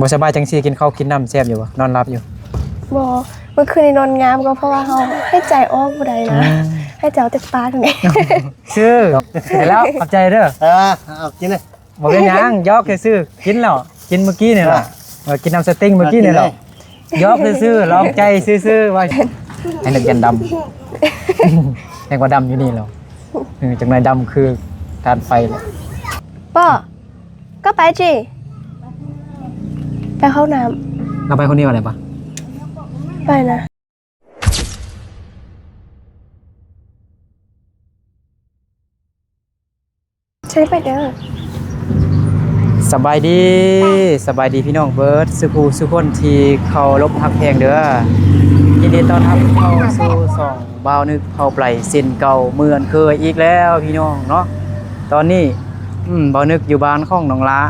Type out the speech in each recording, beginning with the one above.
บ่สบายจังซี่กินข้าวกินน้ำแซ่บอยู่บ่นอนหลับอยู่บ่เมื่อคืนนอนงามก็เพราะว่าเฮาให้ใจออกบ่ได้นะให้ใจเอาแต่ปากนี่ชื่อเห็นแล้วขอบใจเด้อเอากินเลยบ่เป็นหยังยอกซื่อกินแล้วกินเมื่อกี้นี่ล่ะกินน้ำสติ้งเมื่อกี้นี่ล่ะยอกซื่อลองใจซื่อว่าให้นึกยันดำแรงกว่าดำอยู่นี่แล้วจังได๋ดำคือการไฟแหละป้อก็ไปจิไปเข้าน้ำเราไปคนเดียวอะไรปะไปนะใช่ไปเด้อสบายดีพี่น้องเบิร์ดสุคนที่เขาลบฮักแพงเด้อยินดีต้อนรับเข้าสู่ส่องบ่าวนึกเผาไพรเส้นเก่าเหมือนเคยอีกแล้วพี่น้องเนาะตอนนี้บ่าวนึกอยู่บ้านของน้องล้า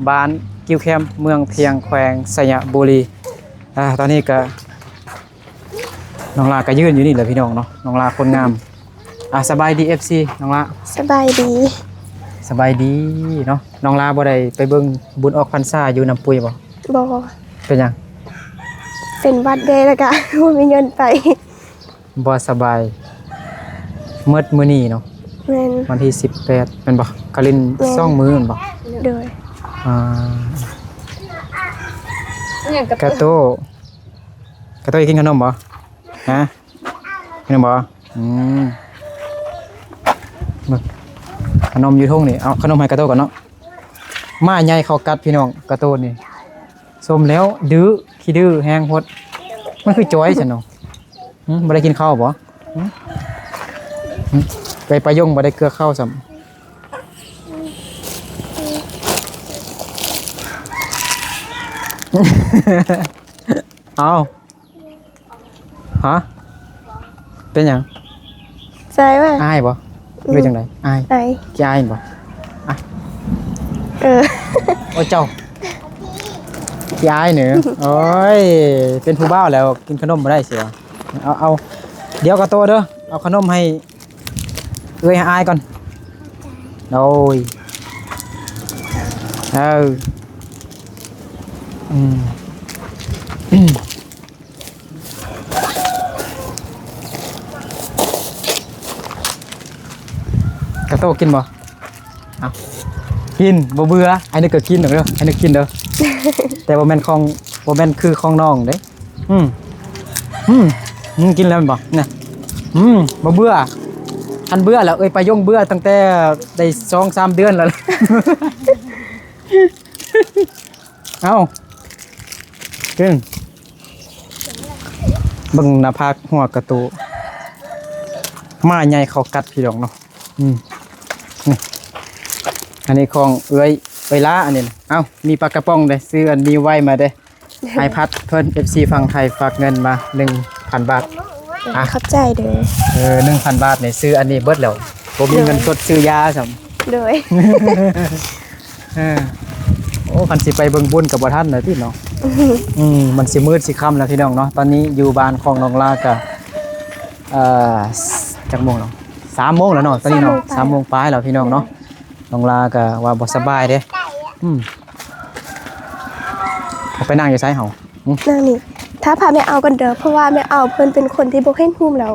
บ้านกิวแคมเมืองเพียงแขวงสยบุรีตอนนี้ก็น้องลาก็ยืนอยู่นี่แหละพี่น้องเนาะน้องลาคนงามสบายดี FC น้องลาสบายดีเนาะน้องลาบ่ได้ไปเบิ่งบุญออกพรรษาอยู่น้ำปุยบ่เป็นหยังเป็นวัดเดย์แล้วก็บ่มีเงินไปบ่สบายมื้อนี้เนาะแม่นวันที่18แม่นบ่กะลิน2มื้อแม่นบ่โดยกะโตกินขนมบ่ฮะขนมบ่ขนมอยู่ทุ่งนี่เอาขนมให้กะโตก่อนเนาะมาใหญ่เขากัดพี่น้องกะโตนี่ส้มแล้วดื้อขี้ดื้อแฮงโพดมันคือจ้อยซั่นเนาะบ่ได้กินข้าวบ่ไปประยงบ่ได้เกลือข้าวซ้ำเอาฮะเป็นหยังใจว่าอายบ่หรือจังได๋อายจะอายบ่โอ้เจ้าจะอายเหนือโอ้ยเป็นผู้บ่าวแล้วกินขนมบ่ได้สิวะเอาเดี๋ยวก็โตเด้อเอาขนมให้ให้อายก่อนโอ้ยกระโตกินบ่เอากินบ่เบื่อไอ้นึกก็กินเด้อไอ้นึกกินเด้อ แต่บ่แม่นคือของน้องเด้กินแล้วบ่เนี่ยบ่เบื่ออันเบื่อแล้วไปย่งเบื่อตั้งแต่ได้ 2-3 เดือนแล้ว เอากินเบิ่งหน้าผากหัวกระตูมาใหญ่เขากัดพี่น้องเนาะนี่อันนี้ของเวลาอันนี้เอ้ามีปลากระป๋องเด้ซื้ออันนี้ไว้มาเด้ไอพัดเพิ่น FC ฝั่งไทยฝากเงินมา 1,000 บาทเข้าใจเด้อ1,000 บาทนี่ซื้ออันนี้เบิดแล้วบ่มีเงินสดซื้อยาซ้ำโดยโอ้คันสิไปเบิ่งบุญกับบ่ทันน่ะพี่น้องมันสิมืดสิค่ำแล้วพี่น้องเนาะตอนนี้อยู่บ้านของน้องลาก็จักโมงแล้ว3 โมงแล้วเนาะตอนนี้เนาะ3 โมงปลายแล้วพี่น้องเนาะน้องลาก็ว่าบ่สบายเด้ไปนั่งอยู่ไสเฮานั่งนี่ถ้าพาแม่เอากันเด้อเพราะว่าแม่เอาเพิ่นเป็นคนที่บ่เห็นฮูมแล้ว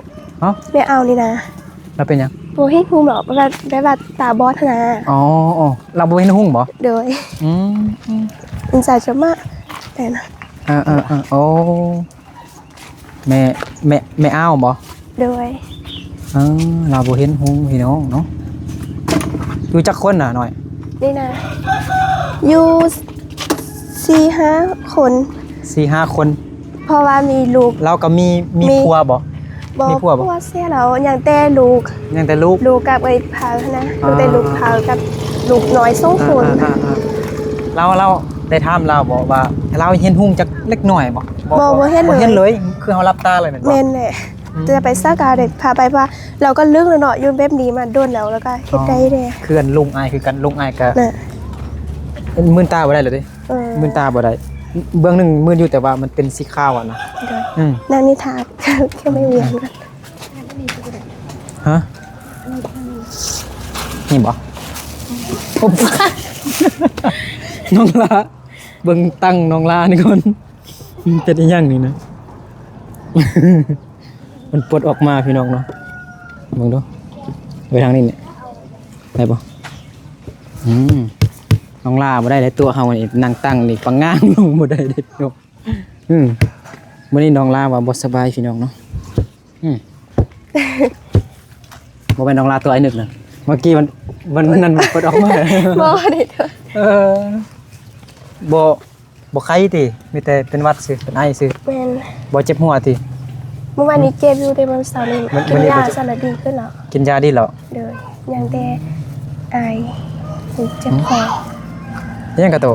แม่เอานี่นะแล้วเป็นหยังบ่เห็นฮูมหรอกแบบตาบอดนะอ๋อเราบ่เห็นฮู้บ่โดยอินซาจะมาแต่นะโอ้แม่อ้าวบ่โดยเราบ่เห็นฮู้พี่น้องเนาะอยู่จักคนน่ะหน่อยนี่นะอยู่4-5 คน 4-5 คนเพราะว่ามีลูกเราก็มีผัวบ่มีผัวเสียแล้วยังแต่ลูกกับไอ้พาวนะลูกแต่ลูกพาวกับลูกน้อย2 คนเราได้ถามเราบอกว่าเราเห็นหุ้งจักเล็กน้อยบ่เห็นเลยคือเฮารับตาเลยแม่นบ่แม่นแหละจะไปซักเด็กพาไปว่าเราก็ลึกแล้วเนาะอยู่แบบนี้มาโดนแล้วก็เฮ็ดได้เด้คือกันลุงอายคือกันลุงอายก็มื่นตาบ่ได้เลยดิมื่นตาบ่ได้เบื้องหนึ่งมื่นอยู่แต่ว่ามันเป็นสีขาวอ่ะนะนางนิทานแค่ไม่เวียนกันฮะนี่บ่น้องละ เบิ่งตั้งน้องลานี่ก่อนเป็นอีหยังนี่นะ มันปลดออกมาพี่น้องเนาะเบิ่งดูไปทางนี้เนี่ยได้บ่น้องลาบ่ได้ได้ตัวเฮานี่นั่งตั้งนี่ปังง้างลงบ่ได้เด็ดเนาะมื้อนี้น้องลาว่าบ่สบายพี่น้องเนาะบ่เป็นน้องลาตัวไอ้นึกน่ะเมื่อกี้มันนั่นมันปลดออกมา บ่ได้เถอะ บ่ไข้ติมีแต่เป็นหวัดซื่อเป็นไอซื่อ แม่น บ่เจ็บหัวติ เมื่อวานนี้เจ็บอยู่แต่วันเสาร์นี้ มัน กิน นี่ ยา บ่เจ็บ สลัดดีขึ้นแล้ว กินยาดีแล้ว เด้อยังแต่ไอเจ็บคอ ยังกระโต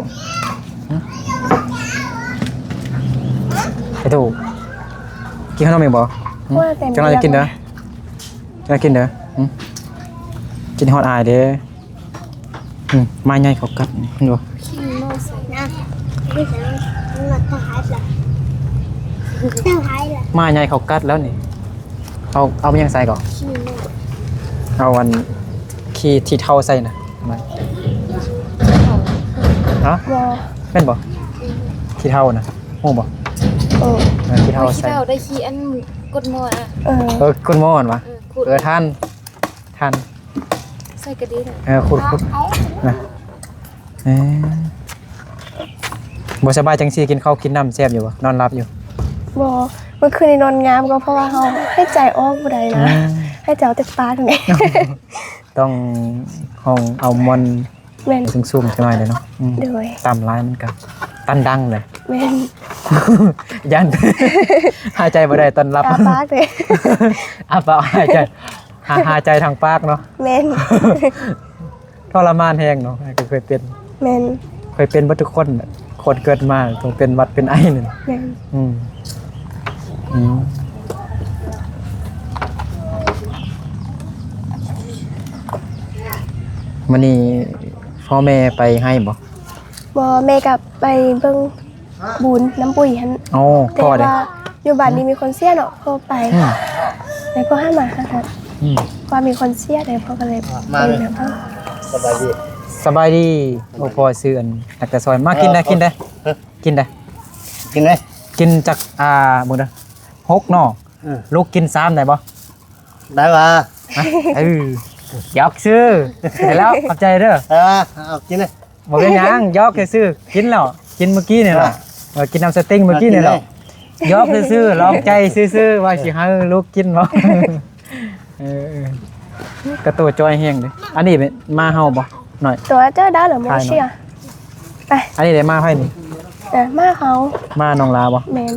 ไอ้โตกินขนมอีกบ่ ว่าแต่ จังไรกินเด้อจังไรกินเด้อกินฮอดอายเด้อมาใหญ่เขากัดเห็นบ่ มาใหญ่เขากัดแล้วนี่เอาไปยังใส่ก่อนเอาอันขี้ที่เท่าใส่น่ะมาฮะ บ่ แม่นบ่ขี้เท่าน่ะฮู้บ่ ขี้เท่าใส่ ขี้เท่าได้ขี้อันกดมออ่ะ คุณหมอหั่นวะ ขูด ท่านใส่กระดิ่ง ขุดนะบ่สบายจังซี่กินข้าวกินน้ำแซ่บอยู่บ่นอนหลับอยู่ บ่เมื่อคืนนี้นอนงามก็เพราะว่าเฮาให้ใจออกบ่ได้นะให้ใจเอาแต่ปากนี่ ต้องห้องเอามอน แม่น สูงๆจังหน่อยเลยเนาะ เด้อ ตามร้ายมันก็ตันดังเลย แม่น ยัน หายใจบ่ได้ตอนรับ ตาปากเลย อาเปล่าหายใจหายใจทางปากเนาะ แม่น ทรมานแฮงเนาะก็เคยเป็น แม่น บ่ทุกคนน่ะคนเกิดมาต้องเป็นหวัดเป็นไอนี่ แม่น มื้อนี้พ่อแม่ไปให้บ่ บ่แม่กับไปเบิ่งบุญน้ำปุ๋ยหั่น อ๋อ แต่ พ่อเด้ ว่าอยู่บ้านนี้มีคนเสียเนาะพ่อไปแล้วก็ให้มาค่ะว่ามีคนเสียเลยพ่อก็เลยไปแบบว่า สบายดีโอ้พ่อซื้ออันตักแต่ซอยมากินได้กินได้กินได้ กินไหม กินจากมื้อนะ6เนาะลูกกิน3ได้บ่ ได้ป่ะ ยอกซื้อได้แล้วขอบใจเด้อ เอากินเลย บ่เป็นหยังยอกซื้อกินแล้วกินเมื่อกี้นี่แหละกินน้ำสติ้งเมื่อกี้นี่แหละยอกซื้อลองใจซื้อว่าสิให้ลูกกินบ่กระตัวจอยแห้งเด้อันนี้มาเฮาบ่หน่อย ตัวเจ้าดาวหรือโมเชียไป อันนี้ได้มาไผนี่ มาเขา มาน้องลาบ่ แมน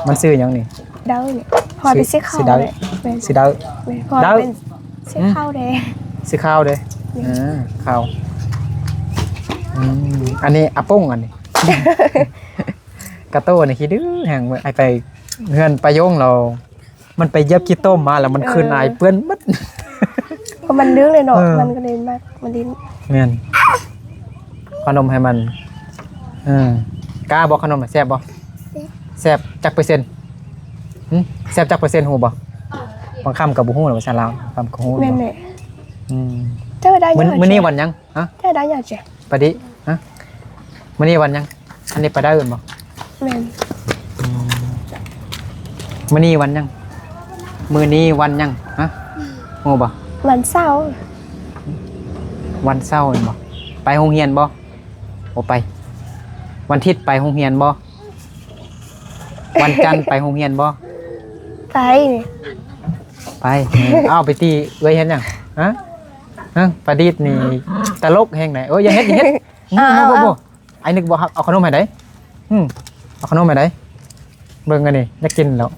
มันซื้อหยังนี่ ดาวเนี่ยพอเป็นสีขาวเลยแมน สิดาว พอเป็นสีขาวเลย สิข้าวเด้ข้าวอันนี้อาป้งอันนี้ กระโต้นี่คิดดื้อแห่งไอไปเฮือนไปโยงเรา มันไปเย็บขี้ต้มมาแล้วมันคืนอายเปื้อนบัด เพราะมันเลื้องเลยเนาะมันก็เลยมากมันดิ้น แม่นขนมให้มันกล้าบอกขนมแซ่บบ่แซ่บจักเปอร์เซ็นต์แซ่บจักเปอร์เซ็นต์ฮู้บ่บางคำกับบ่ฮู้หรอกภาษาลาวคำก็ฮู้ แมนเนี่ย อืม เจ้าได้ยัง มื้อนี้วันหยังฮะ เจ้าได้ยังเจ๊ ปะดิฮะมื้อนี้วันหยังอันนี้ไปได้อื่นบ่ แมน มื้อนี้วันหยังมื้อนี้วันหยังฮะฮู้บ่ วันเสาร์ วันเสาร์บ่ไปโรงเรียนบ่บ่ไป วันอาทิตย์ไปโรงเรียนบ่วันจันทร์ไปโรงเรียนบ่ ไปนี่ ไปเอาไปตีเอ้ยเฮ็ดหยังฮะประดิษฐ์นี่ตลกแฮงไหนอย่าเฮ็ดบ่ไอ้นึกบ่เอาขนมให้ได้เอาขนมให้ได้เบิ่งอันนี้อยากกินแล้ว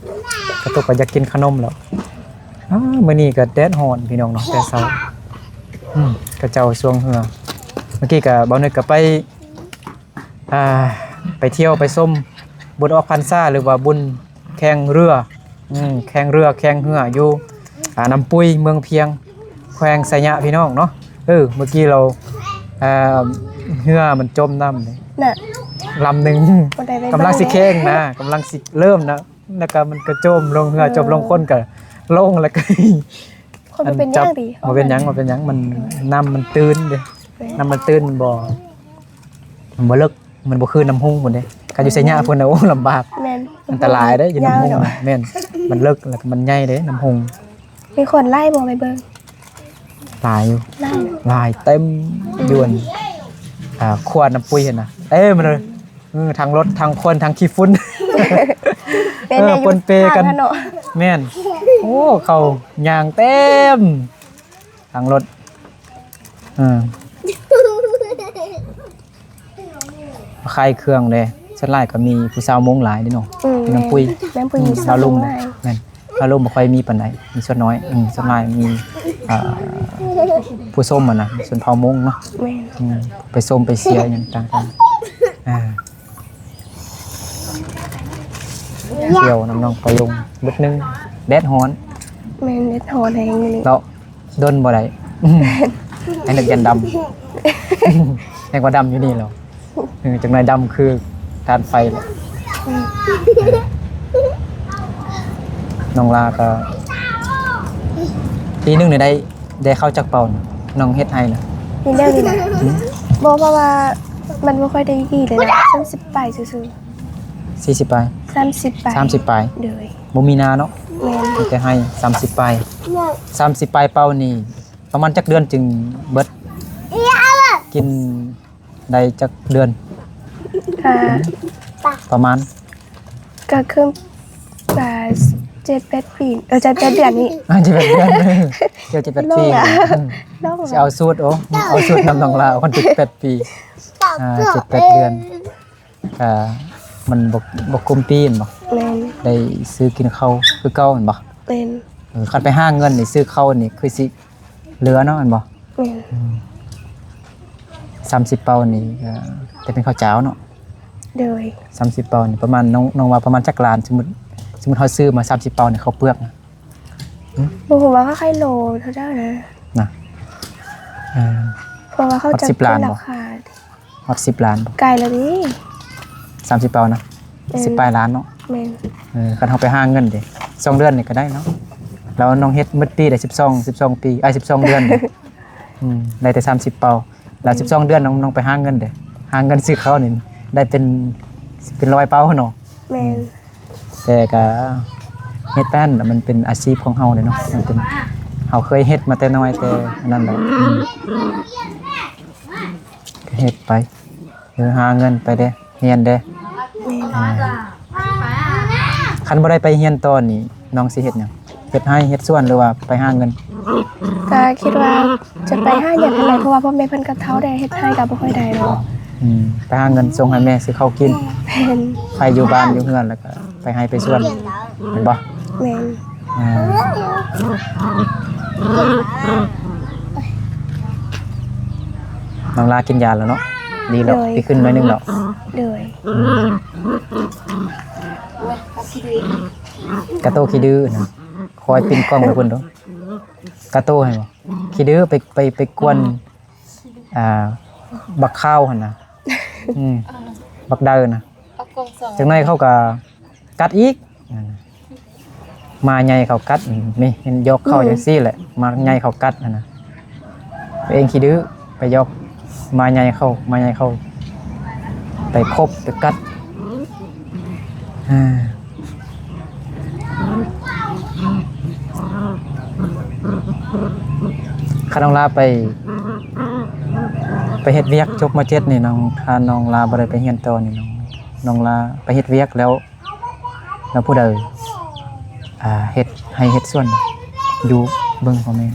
กระตุกก็อยากกินขนมแล้วมื้อนี้ก็แดดร้อนพี่น้องเนาะแต่เช้ากระเจ้าสวงเหือเมื่อกี้ก็บ่นึกก็ไปเที่ยวไปส้มบุญออกพรรษาหรือว่าบุญแข่งเรือแข่งเรือแข่งเหืออยู่น้ำปุยเมืองเพียงแขวงไสยะพี่น้องเนาะเมื่อกี้เราเหือมันจมน้ำเลย น่ะ ลำหนึ่งกำลังสิแข่งนะกำลังสิเริ่มนะแล้วก็มันก็จมลงเหือจมลงคนก็ลงแล้วก็ คนมันเป็นย่างดี มันเป็นหยังมันน้ำมันตื้นเด้น้ำมันตื้นบ่ลึก มันบ่คือน้ำหุ้งพุ่นเด้การอยู่ไสหญ้าเพิ่นน่ะโอ้ลำบาก แม่น อันตรายเด้อยู่น้ำหุ้ง ยาวเนอะ แม่นมันเลิกแล้วก็มันใหญ่เด้น้ำหุ้ง มีคนไล่บ่ไปเบิ่ง ตายอยู่ ไล่ ลายเต็มยวนขวดน้ำปุ้ยเห็นน่ะเต็มเลยทางรถทางคนทางขี้ฝุ่น เป็นอายุ ปนเปกัน ทางถนน แม่นโอ้เขายางเต็มทางรถใครเครื่องเลยชั้นไล่ก็มีผู้สาวมงหลายนิดหน่อยมีน้ำปุ้ย น้ำปุยมี สาวลุง ไล่ แม่นสาวลุงบ่ค่อยมีปานใดมีส่วนน้อยส่วนไล่มีผู้ส้มอ่ะนะส่วนเผามงเนาะ แม่น ไปส้มไปเสียอย่างต่างๆเที่ยวน้องๆไปลงบึดนึงแดดฮ้อน แม่นเด็ดหอแดงอยู่นี่ แล้วโดนบ่ได้ไอ้นึกยันดำแห่งว่าดำอยู่นี่เหรอจังไรดำคือทานไฟเลยน้องลาก็ปีนึงเนี่ยได้เข้าจักเป่าน่ะน้องเฮ็ดให้นะ นี่เด้อนี่นะบ่เพราะว่ามันบ่ค่อยได้ดีเลยนะ30ปลายซื่อ 40ปลาย ๆ30ปลาย 30ปลาย เด้อ บ่มีนาเนาะ แม่น มีแต่ให้30ปลาย30ปลายเป่านี่ประมาณจักเดือนจึงเบิดกินได้จักเดือน ค่ะ ประมาณ ก็คือ7-8 ปี7-8 เดือนนี้ จะเป็นเดือนเดี๋ยวจะเป็นปี น้อง จะเอาสูตรเอาสูตรนำน้องลาคน18 ปี7-8 เดือนมันบ่คุมปีนบ่ แม่น ได้ซื้อกินข้าวคือเก่าแม่นบ่ แม่น คันไปห้างเงินนี่ซื้อข้าวนี่คือสิเหลือเนาะแม่นบ่ แม่น 30 เปานี่แต่เป็นข้าวเจ้าเนาะ เด้อ 30 เปานี่ประมาณน้องว่าประมาณจักล้านสมมุติเฮาซื้อมา30 เปานี่ข้าวเปลือกนะ บ่ฮู้ว่าเขาใครโลเท่าเจ้านะ นะเพราะว่าเขาจะ 10ล้านบ่ ราคา ฮอด10 ล้านบ่ ไกลแล้วนี่ 30 เปานะ10ปลายล้านเนาะ แม่น คันเฮาไปห้างเงินดิ2 เดือนนี่ก็ได้เนาะแล้วน้องเฮ็ดหมดปีได้12 ปี12 เดือนนี่ได้แต่30 เปาแล้ว12 เดือนน้องไปห้างเงินเด้ห้างเงินซื้อข้าวนี่ได้เป็น100 เปาเนาะ แม่น แต่ก็เฮ็ดแป้นน่ะมันเป็นอาชีพของเฮาเลยเนาะมันเป็นเฮาเคยเฮ็ดมาแต่น้อยแต่อันนั้นแหละก็เฮ็ดไปหาเงินไปเด้เรียนเด้คันบ่ได้ไปเรียนตอนนี้น้องสิเฮ็ดหยังเฮ็ดให้เฮ็ดสวนหรือว่าไปหาเงิน ก็คิดว่าจะไปห้าอย่างอะไรเพราะว่าพ่อแม่เพิ่นก็เฒ่าได้เฮ็ดให้ก็บ่ค่อยได้เนาะ ไปหาเงินส่งให้แม่ซื้อข้าวกิน แม่น ใครอยู่บ้านอยู่เฮือนแล้วก็ไปให้ไปสวนเห็นบ่ แม่น น้องลากินยาแล้วเนาะดีแล้วดีขึ้นหน่อยนึงแล้ว เด้อก ระโตขี้ดื้อนะคอยปินกล้องไปเพิ่นเด้อกระโตให้บ่ขี้ดื้อไปกวนบักข้าวหั่นน่ะบักเดินน่ะ เอากล่องสอง จังได๋เขาก็กัดอีกมาใหญ่เขากัดนี่เห็นยกเข้าจังซี่แหละมาใหญ่เขากัดนั่นน่ะตัวเองขี้ดื้อไปยกมาใหญ่เข้าไปคบไปกัดข้าน้องลาไปเฮ็ดเวียกจบมา7นี่น้องถ้าน้องลาบ่ได้ไปเรียนต่อนี่น้องลาไปเฮ็ดเวียกแล้วผู้ใดเฮ็ดให้เฮ็ดส่วนอยู่เบิ่งพ่อแม่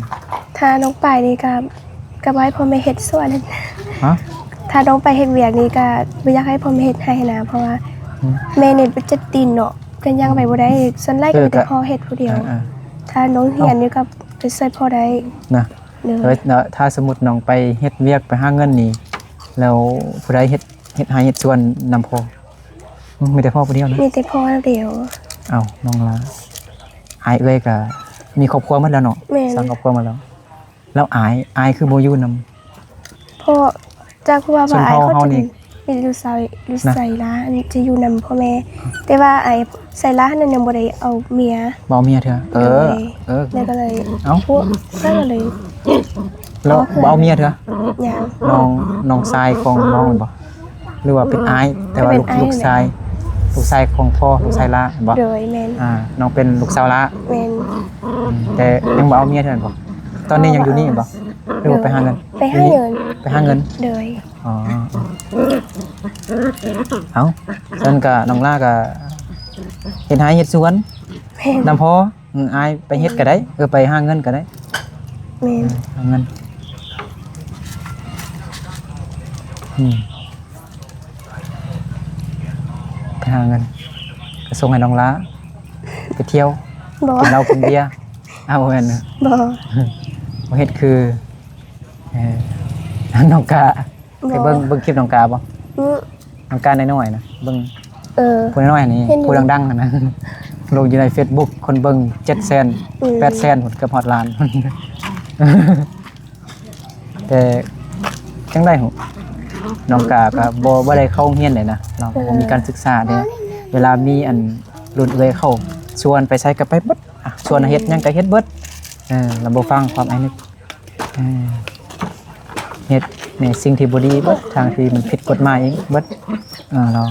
ถ้าน้องไปนี่ก็บ่ให้พ่อแม่เฮ็ดส่วน ฮะ ถ้าน้องไปเฮ็ดเวียกนี่ก็บ่อยากให้พ่อแม่เฮ็ดให้นะเพราะว่าแม่นี่เป็นจะตีนเนาะก็ยังไปบ่ได้ส่วนหลายก็มีแต่พ่อเฮ็ดผู้เดียว ถ้าน้องเรียนนี่ก็ไปช่วยพ่อได้ นะ เด้อ ถ้าสมมุติน้องไปเฮ็ดเวียกไปหาเงินนี่แล้วผู้ใดเฮ็ดให้เฮ็ดส่วนนำพ่อมีแต่พ่อผู้เดียวนะ มีแต่พ่อเดียว เอ้าน้องลาอายเอ้ยก็มีครอบครัวหมดแล้วเนาะ แม่น สร้างครอบครัวมาแล้วอายคือบ่อยู่นำ พ่อจากผู้ว่า ส่วน ไอ้ พ่อ เขา เฮา จะ นี่ มีลูกสาวลูกใส่ล้านจะอยู่นำพ่อแม่ แต่ว่าไอ้ใส่ล้านนั่นยังบ่ได้เอาเมีย บ่เอาเมียเถอะ แล้วก็เลย เอ้า พวกก็เลย แล้วบ่เอาเมียเถอะ อย่าง น้องชายของน้องบ่ หรือว่าเป็นอ้ายแต่ว่าลูกชายของพ่อลูกชายละเห็นบ่ โดยแม่น น้องเป็นลูกสาวละ แม่น แต่ยังบ่เอาเมียเท่านั้นบ่ตอนนี้ยังอยู่นี่บ่หรือว่าไปหาเงิน ไปหาเงิน ไปหาเงิน โดย อ๋อเอาฉันก็น้องล่าก็เฮ็ดไร่เฮ็ดสวน แม่น นำพออายไปเฮ็ดก็ได้ไปหาเงินก็ได้ แม่น หาเงินไปหาเงินก็ส่งให้น้องล้าไปเที่ยว บ่ กินเหล้ากินเบียร์เอาแม่น บ่ บ่เฮ็ดคือน้องกาไปเบิ่งคลิปน้องกาบ่ อื้อ น้องกาน้อยๆนะเบิ่ง ผู้น้อยๆนี่ เห็นอยู่ ผู้ดังๆนะ ลงอยู่ใน Facebook คนเบิ่ง700,000 800,000พุ่นเกือบฮอดล้าน แต่จังได๋หูน้องกาก็บ่ได้เข้าโรงเรียนเลยนะเราบ่มีการศึกษาเด้เวลามีอันรุ่นเอื้อยเข้าชวนไปใช้ก็ไปเบิดชวนเฮ็ดหยังก็เฮ็ดเบิดเราบ่ฟังความไอ้นึกเฮ็ดในสิ่งที่บ่ดีเบิดทางที่มันผิดกฎหมายเองเบิดเรา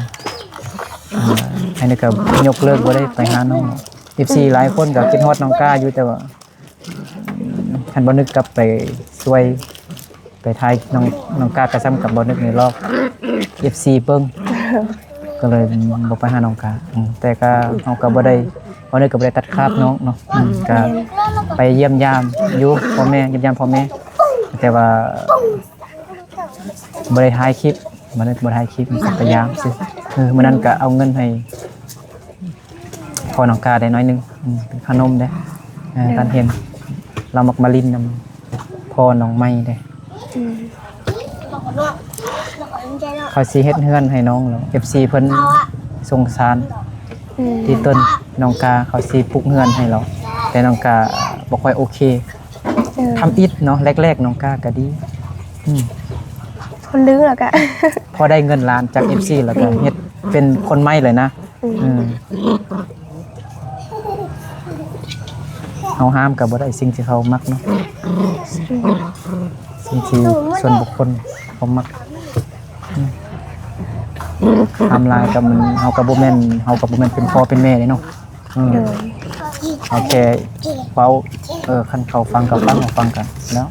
อันนี้ก็ยกเลิกบ่ได้ไปหาน้อง14หลายคนก็คิดฮอดน้องกาอยู่แต่ว่าคันบ่นึกกลับไปช่วยไปทายน้องกากระซ้ำกับบ่นึกในรอบ FC เบิ่งก็เลยบ่ไปหาน้องกาแต่ก็เฮาก็บ่ได้บ่นึกก็บ่ได้ตัดขาดน้องเนาะก็ไปเยี่ยมยามอยู่พ่อแม่เยี่ยมยามพ่อแม่แต่ว่าบ่ได้ถ่ายคลิปบ่ได้ถ่ายคลิปพยายามซิมื้อนั้นก็เอาเงินให้พ่อน้องกาได้น้อยนึงเป็นขนมเด้ท่านเห็นเรามักมาลินนำพ่อน้องไม้เด้เขาสิเฮ็ดเฮือนให้น้องแล้ว FC เพิ่นสงสารที่ต้นน้องกาเขาสิปลูกเฮือนให้เราแต่น้องกาบ่ค่อยโอเคทำอิฐเนาะแรกๆน้องกาก็ดี คนลือแล้วก็ พอได้เงินล้านจาก FC แล้วก็เฮ็ดเป็นคนใหม่เลยนะเฮาห้ามก็บ่ได้สิ่งที่เขามักเนาะสิ่งที่ส่วนบุคคลเขามักทำลายกับมันเฮากับบ่แม่นเป็นพ่อเป็นแม่เลยเนาะโอเคเว้าคันเขาฟังก็ฟังกันแล้ว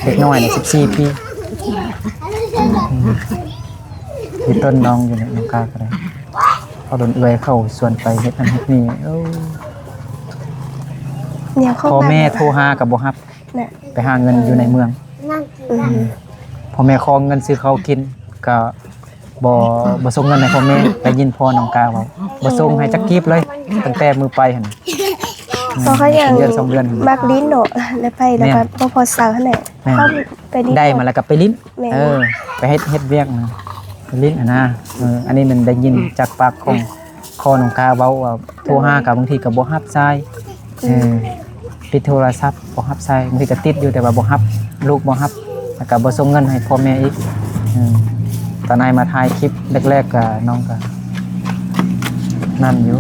เด็กน้อยเนี่ย14 ปีที่ต้นน้องอยู่เนี่ยน้องกาก็ได้เขาโดนเอื้อยเข้าสวนไปเฮ็ดอันเฮ็ดนี่เนี่ยเข้า พ่อแม่โทรหากับบ่รับ น่ะ ไปหาเงินอยู่ในเมืองพ่อแม่ขอเงินซื้อข้าวกินก็บ่ส่งเงินให้พ่อแม่ได้ยินพ่อน้องกาเว้าบ่ส่งให้จักกีบเลยตั้งแต่มือไปหั่น เพราะเขายัง เดือน2เดือน มักลิ้นเนาะแล้วไปแล้วก็บ่พอสาวเท่านั้นเขาไปลิ้น ได้มาแล้วก็ไปลิ้น แม่ ไปเฮ็ดเวียกนะไปลิ้นนะอันนี้มันได้ยินจากปากของคอน้องกาเว้าว่าโทรหากับบางทีก็บ่รับสายปิดโทรศัพท์บ่รับสายบางทีก็ติดอยู่แต่ว่าบ่รับลูกบ่รับแล้วก็บ่ส่งเงินให้พ่อแม่อีกตอนนายมาถ่ายคลิปแรกๆก็น้องก็นั่นอยู่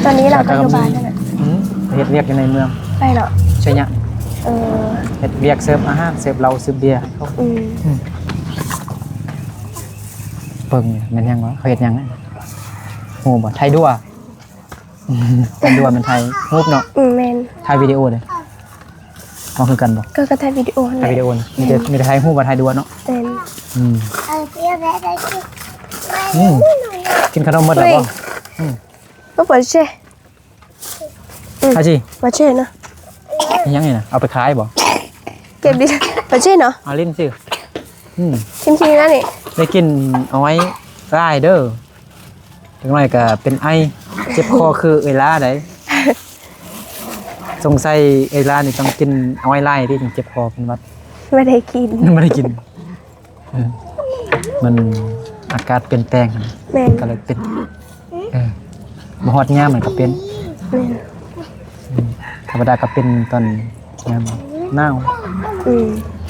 ตอนนี้เราก็อยู่บ้านนั่นน่ะ เฮ็ดเวียกอยู่ในเมือง ไปเนาะ ใช่ยะ เฮ็ดเวียกเสิร์ฟอาหารเสิร์ฟเหล้าเสิร์ฟเบียร์เขาเบิ่งแม่นยังวะเขาเฮ็ดหยังโอ้บ่ไทยดัวไทยดัวมันไทยรูปเนาะ แม่น ถ่ายวิดีโอเลยมันคือกันบ่ ก็ถ่ายวิดีโอนั่นแห ถ่าย ละ วิดีโอนะมีแต่ถ่ายรูปบ่ถ่ายดัวเนาะ เป็น กินขนมหมดแล้วบ่ ก็ปวดเช่ เอาสิ ปวดเช่เนาะ อีหยังนี่น่ะเอาไปขายบ่ เก็บดิปวดเช่เนาะ เอาลิ้นสิ ชิมๆนั่นนี่ ได้กินเอาไว้ได้เด้อถึงหน่อยก็เป็นไอเจ็บคอคือเวลาได้สงสัยเวลานี่ต้องกินเอาไว้ไล่ที่ถึงเจ็บคอเป็นหวัด ไม่ได้กิน ไม่ได้กินมันอากาศเปลี่ยนแปลง แม่น ก็เลยเป็นบ่ฮอดยามมันก็เป็น แม่น ธรรมดาก็เป็นตอนยามหนาว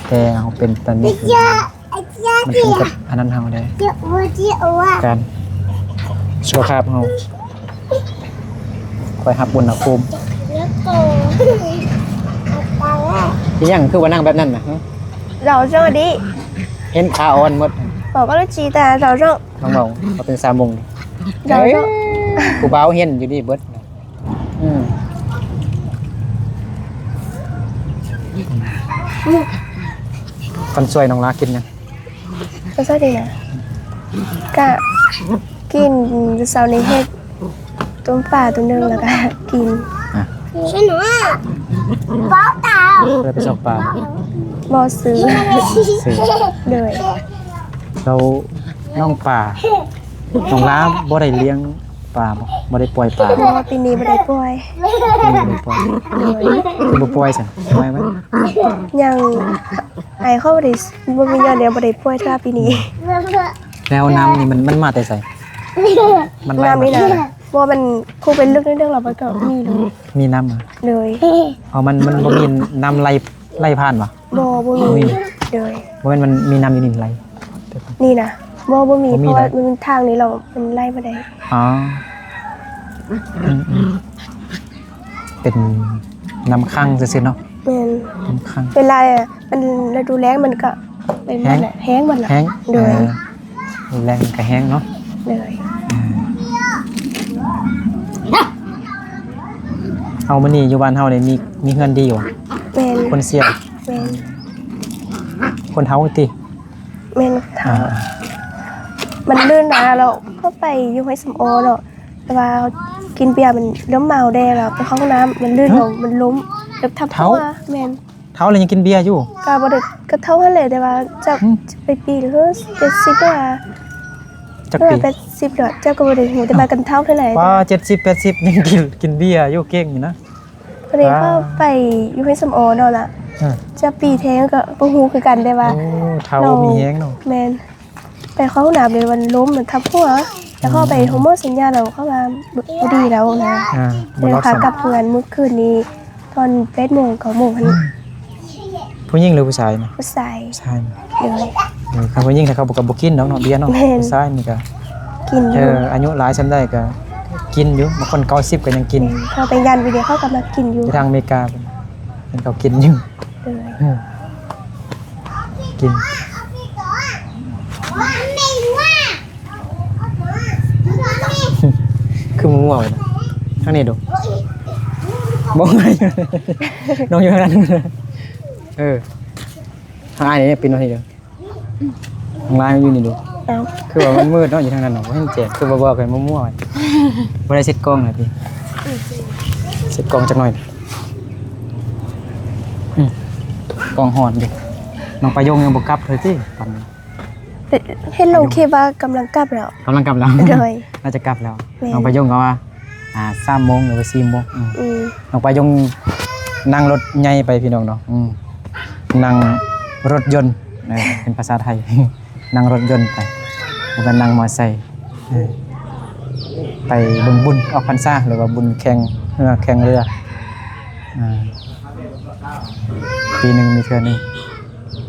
แต่เฮาเป็นตอนนี้คือมันถึงกับอันนั้นเฮาได้การสุขภาพเฮาคอยรับอุณหภูมิอีหยังคือว่านั่งแบบนั้นน่ะ เราจังดี เ เห็นขาอ่อนหมด บอกก็รู้จีแต่เราเนาะ น้องมองเขาเป็น3 โมง เราเนาะ ผู้บ่าวเห็นอยู่นี่เบิดอืมคนสวยน้องลากินยัง ก็ใช่ดีนะก็กินเสาร์นี้เฮ็ดต้มปลาตัวนึงแล้วก็กิน ช่วยหนูบ้าตา เพื่อไปสอบปลา บ่ซื้อ สิ เลย เราน้องป่าน้องลาบ่ได้เลี้ยงปลาบ่ได้ปล่อยปลา บ่ปีนี้บ่ได้ปล่อย บ่ได้ปล่อย เลย คือบ่ปล่อยซั่นทำไมไหม ยังไอเข้าบ่ได้บ่มีเงินเดี๋ยวบ่ได้ปล่อยถ้าปีนี้ แล้วน้ำนี่มันมาแต่ไสมันไหล น้ำ มา นี่นะบ่มันคงเป็นลึกนิดนึงแล้วมันก็มีเลย มีน้ำเหรอ เลย อ๋อมันบ่มีน้ำไหลผ่านวะ บ่มีเลย บ่แม่นมันมีน้ำอยู่นี่ไหล นี่นะบ่มี บ่มี เพราะว่า นะ มันทางนี้เรามันไล่บ่ได้ อ๋ออืมเป็นน้ำคั่งซื่อๆเนาะ แม่น น้ำคั่ง เวลามันฤดูแล้งมันก็เป็นมันน่ะแห้งหมดล่ะ แห้ง เลย แรงก็แห้งเนาะ เลย เอามานี่อยู่บ้านเฮานี่มีเฮือนดีอยู่ แม่น คนเสีย แม่น คนเฮาติ แม่นค่ะมันลื่นนะเราก็ไปอยู่ให้สมโอเนาะแต่ว่ากินเบียร์มันล้มเมาได้แล้วไปเข้าห้องน้ำมันลื่นลงมันล้มแล้วทับหัวแม่น เฮาเลยยังกินเบียร์อยู่ ก็บ่ได้ก็เท่าหันเลยแต่ว่าจะไปปีหรือ70ว่า จัก เมื่ ปี อ80ดอกเจ้าก็บ่ได้ฮู้แต่ว่ากันเท่าเท่าไหร่ ว่า70 80ยังกินเบียร์อยู่เก่งอยู่นะ ก็เลยเข้าไปอยู่ให้สมโอเนาะล่ะ จะปีแท้งก็บ่ฮู้คือกันได้ว่า โอ้เท่ามีแฮงเนาะ แม่นไปเข้าห้องน้ำเลยมันล้มมันทับหัวแล้วเข้าไปโฮโมสัญญาเราเข้ามาบ่ดีแล้วนะ บ่ เลย รอด ค่ะ ซ้ํ กลับเงินเมื่อคืนนี้ตอน8โมง9โมงพัน ผู้หญิงหรือผู้ชายนะ ผู้ชาย ผู้ชายนะ เลย เขาผู้หญิงถ้าเขาบ่กินเนาะเบียร์เนาะ แม่น ผู้ชายนี่ก็ กินอยู่ อายุหลายซำได้ก็กินอยู่บางคน90ก็ยังกิน พอไปยันวิดีโอเข้ากับมากินอยู่ ที่ทางอเมริกาเป็นเขากินอยู่ เลย กินคือมึงว่าเลยนะทางนี้ดูบ้องไงน้องอยู่ทางนั้นทางไอ้นี่ปีนมาทีเดียวทางล่างอยู่นี่ดู เอ้า คือว่ามันมืดเนาะอยู่ทางนั้นเนาะให้เจ็บคือบ่กันมั่วๆบ่ได้เซ็ตกล้องเลยพี่เซ็ตกล้องจักหน่อยกล้องหอนดิน้องประยงยังบ่กลับเลยสิปัน เห็นลงคลิปว่ากำลังกลับแล้ว กำลังกลับแล้ว เลย น่าจะกลับแล้ว แม่ น้องประยงก็ว่า3 โมงหรือว่า4 โมง น้องประยงนั่งรถใหญ่ไปพี่น้องเนาะนั่งรถยนต์เป็นภาษาไทย นั่งรถยนต์ไปแล้วก็นั่งมอเตอร์ไซค์ไปเบิ่งบุญออกพรรษาหรือว่าบุญแข่งเรือปีหนึงมีเทื่อนึง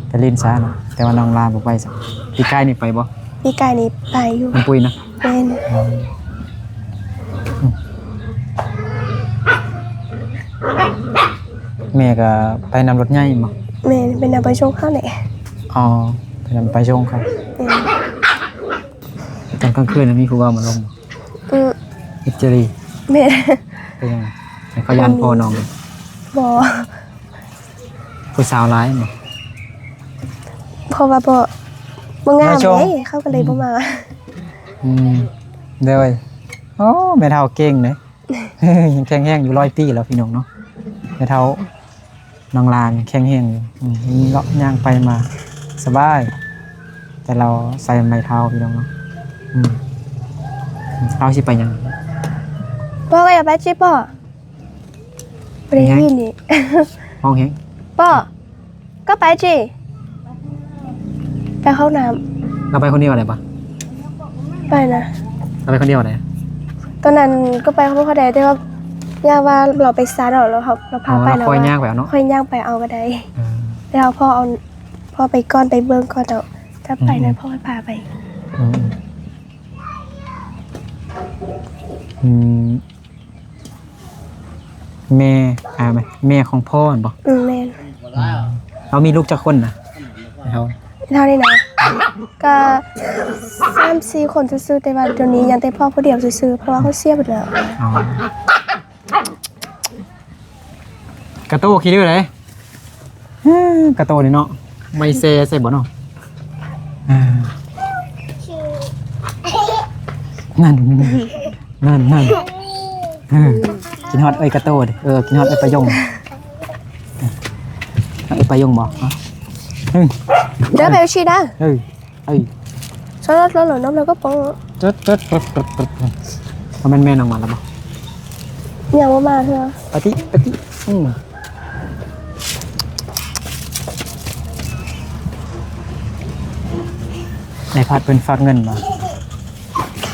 ไปลินซ่าเนาะแต่ว่าน้องลาบ่ไปสักปีกายนี่ไปบ่ พี่กายนี่ไปอยู่ น้องปุ้ยนะ เป็น แม่ก็ไปนำรถใหญ่บ่ แม่เป็นนักไปชงข้าวไหน อ๋อไปนำไปชงครับ เป็น ตอนกลางคืนมีครูว่ามาลง อิจรี แม่ เป็นยังไงให้เขายันพอน้อง บอ ผู้สาวร้ายมั้ย เพราะว่าบ่งามเลยเข้ากันเลยบ่มา เด้อโอ้แม่เฒ่าเก่งเด้ ยังแข็งแรงอยู่100 ปีแล้วพี่น้องเนาะแม่เฒ่าน้องลานแข็งแรงอยู่เลาะย่างไปมาสบาย แต่เราใส่ไม้เท้าพี่น้องเนาะเอาสิไปยัง พ่อก็อย่าไปจิพ่อบ่ได้ยินนี่ ห้องแฮง พ่อก็ไปจิไปเข้าน้ำ เราไปคนเดียวได้ปะ ไปนะ เราไปคนเดียวได้ ตอนนั้นก็ไปเขาได้แต่ว่าย่าว่าเราไปซาดเราพาไป เราคอยย่างไปเอาเนาะ ค่อยย่างไปเอาก็ได้แล้วพ่อไปก่อนไปเบิ่งก่อนเนาะถ้าไปนั้นพ่อให้พาไป แม่ไหมแม่ของพ่อบ่ แม่น เรามีลูกจักคนนะเขา เท่านี้นะ ก็3-4 คนซื่อๆแต่ว่าเดี๋ยวนี้ยังแต่พ่อผู้เดียวซื่อๆเพราะว่าเขาเสียไปแล้ว อ๋อ กระโตคิดด้วยเลยกระโตนี่เนาะไม่เซใส่บ่เนาะนั่นกินฮอตไอ้กระโตดิกินฮอตไอ้ปลายงไอ้ปลายงบ่เดี๋ยวไปเอาชีได้ เฮ้ยซอสร้อนๆน้ำแล้วก็ปอง ตึ๊ดเขาแม่นออกมาแล้วบ่ เนี่ยว่ามาเถอะ ปะติในพัดเป็นฝากเงินมา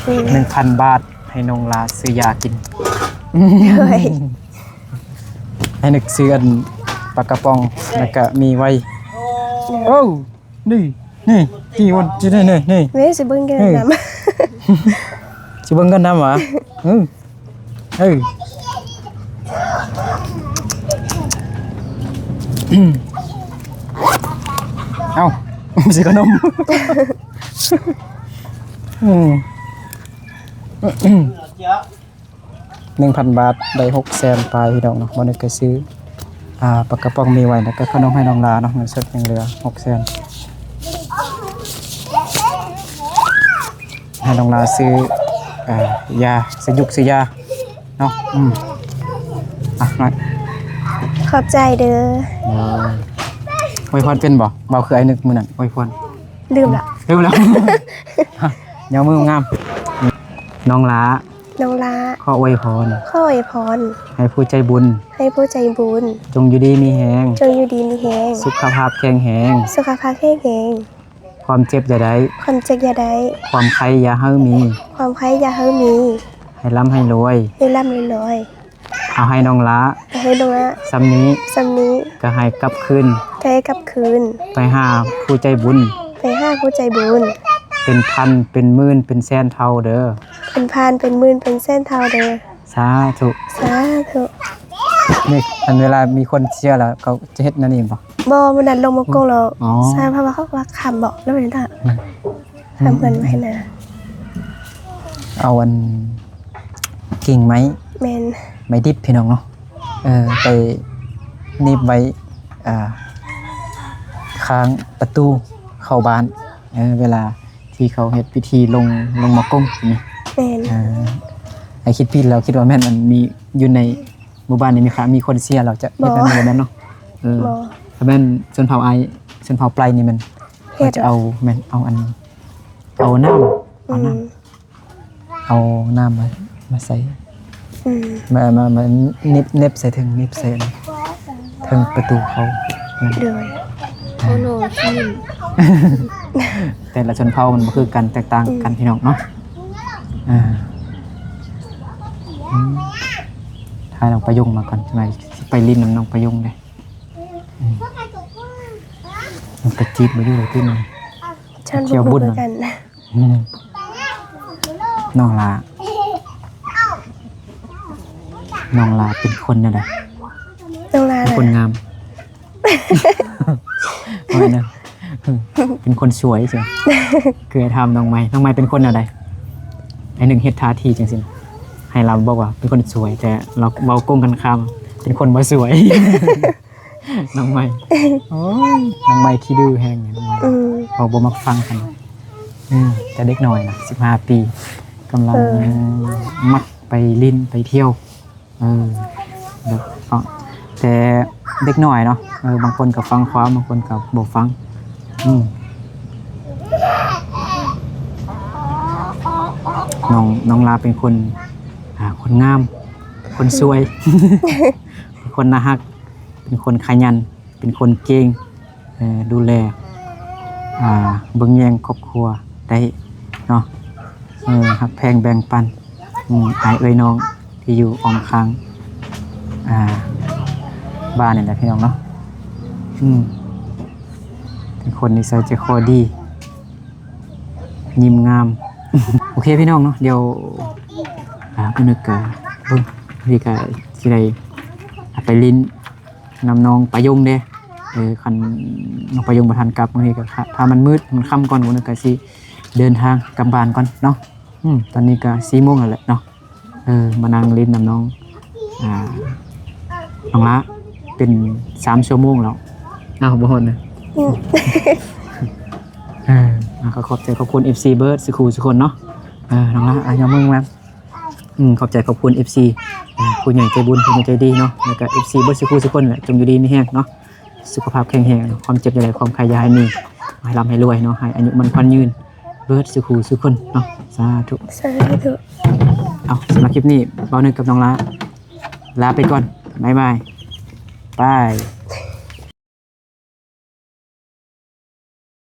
1,000 บาทให้น้องลาซื้อยากิน เฮ้ย ให้นึกซื้ออันปลากระป๋องแล้วก็มีไว้โอ้นี่กี่วันจะได้นี่ เว้ยสิเบิ่งกันน้ำ สิเบิ่งกันนำหวะเอ้าสิขนม1,000 บาทได้600,000ปลายพี่น้องเนาะบ่ได้ก็ซื้อปลากระป๋องมีไว้แล้วก็ขนมให้น้องลาเนาะเงินสดยังเหลือ600,000ให้น้องลาซื้อยาซื้อยาเนาะหน่อย ขอบใจเด้อ อวยพรเป็นบ่เบาคือไอ้นึกมื้อนั้นอวยพร ลืมละ เร็วแล้วเดี๋ยวมืองามน้องลา น้องลา ขออวยพร ข้ออวยพร ให้ผู้ใจบุญ ให้ผู้ใจบุญ จงอยู่ดีมีแฮง จงอยู่ดีมีแฮง สุขภาพแข็งแรง สุขภาพแข็งแรง ความเจ็บอย่าได้ ความเจ็บอย่าได้ ความไข้อย่าให้มี ความไข้อย่าให้มี ให้ร่ำให้รวย ให้ร่ำให้รวย เอาให้น้องละ ให้น้องละ ซ้ำนี้ ซ้ำนี้ ก็ให้กลับคืน ใจกลับคืน ไปหาผู้ใจบุญ ไปห้าผู้ใจบุญ เป็นพันเป็นหมื่นเป็นแสนเท่าเด้อ เป็นพันเป็นหมื่นเป็นแสนเท่าเด้อ สาธุ สาธุ นี่อันเวลามีคนเชื่อแล้วเขาจะเฮ็ดนั่นเองป่ะ บ่มันนั้นลงมากงเรา อ๋อ ทราบเพราะว่าเขาว่าคำบอกแล้วมันน่ะทำเงินไว้ให้นะ เอาอันกิ่งไม้ แมน ไม้ดิบพี่น้องเนาะไปหนีบไว้ค้างประตูเข้าบ้านเวลาที่เขาเฮ็ดพิธีลงมากงนี่ แมน ไอ้คิดผิดแล้วคิดว่าแม่นมันมีอยู่ในหมู่บ้านนี้มีคนเสียเราจะเฮ็ดแบบนั้นเนาะบ่ ถ้าแม่นชนเผ่าชนเผ่าปลายนี่มันเขาจะเอาแม่นเอาน้ำเอาน้ำมาใส่มาเน็บใส่ถึงประตูเขา เดือย แต่ละชนเผ่ามันบ่คือกันแตกต่างกันพี่น้องเนาะถ้าน้องประยงมาก่อนใช่ไหมไปลิ้นน้องประยงเลยมันกระจีบมาอยู่เลยที่นี่ ฉันบ่รู้เหมือนกัน น้องลาเป็นคนอะไร น้องลา เป็นคนงามไม่นะเป็นคนสวยใช่ไหมคือทำน้องไม้เป็นคนอะไรไอ้หนึ่งเฮ็ดท่าทีจังสิให้เราบอกว่าเป็นคนสวยแต่เราเว้าโกงกันคำเป็นคนบ่สวย น้องไม้น้องไม้ขี้ดื้อแห้งน้องไม้เราบ่มักฟังกันแต่เด็กน้อยนะ15 ปีกำลังมักไปลิ้นไปเที่ยวแต่เด็กน้อยเนาะบางคนก็ฟังความบางคนก็บ่ฟังน้องลาเป็นคนงามคนสวย เป็นคนน่ารักเป็นคนขยันเป็นคนเก่งดูแลเบิ่งแยงครอบครัวได้เนาะฮักแพงแบ่งปันอายเอ้ยน้องที่อยู่อ้อมข้างบ้านนี่แหละพี่น้องเนาะเป็นคนนิสัยใจคอดียิ้มงาม โอเคพี่น้องเนาะเดี๋ยวก็นึกเบิ่งพี่ก็สิได้ไปลิ้นนำน้องประยงเด้ คันน้องประยงบ่ทันกลับบางทีก็ถ้ามันมืดมันค่ำก่อนก็สิเดินทางกลับบ้านก่อนเนาะตอนนี้ก็ 4:00 นแล้วแหละเนาะมานั่งเล่นน้ำน้องน้องละเป็น3 ชั่วโมงแล้วอ้าวบ่ฮอดนะก็ขอบใจขอบคุณ FC เบิร์ดสุคนเนาะน้องละยอมมึงมาขอบใจขอบคุณ FC ผู้ใหญ่ใจบุญผู้ใหญ่ใจดีเนาะแล้วก็ FC เบิร์ดสุคนแหละจงอยู่ดีมีแห้งเนาะสุขภาพแข็งแรงความเจ็บอย่าได้ความใครอย่าให้มีให้ร่ำให้รวยเนาะให้อายุมันขวัญยืนเบิร์ดสุคนเนาะสาธุ สาธุ เอาสำหรับคลิปนี้เบาหนึ่งกับน้องลาไปก่อนบ๊ายบายบาย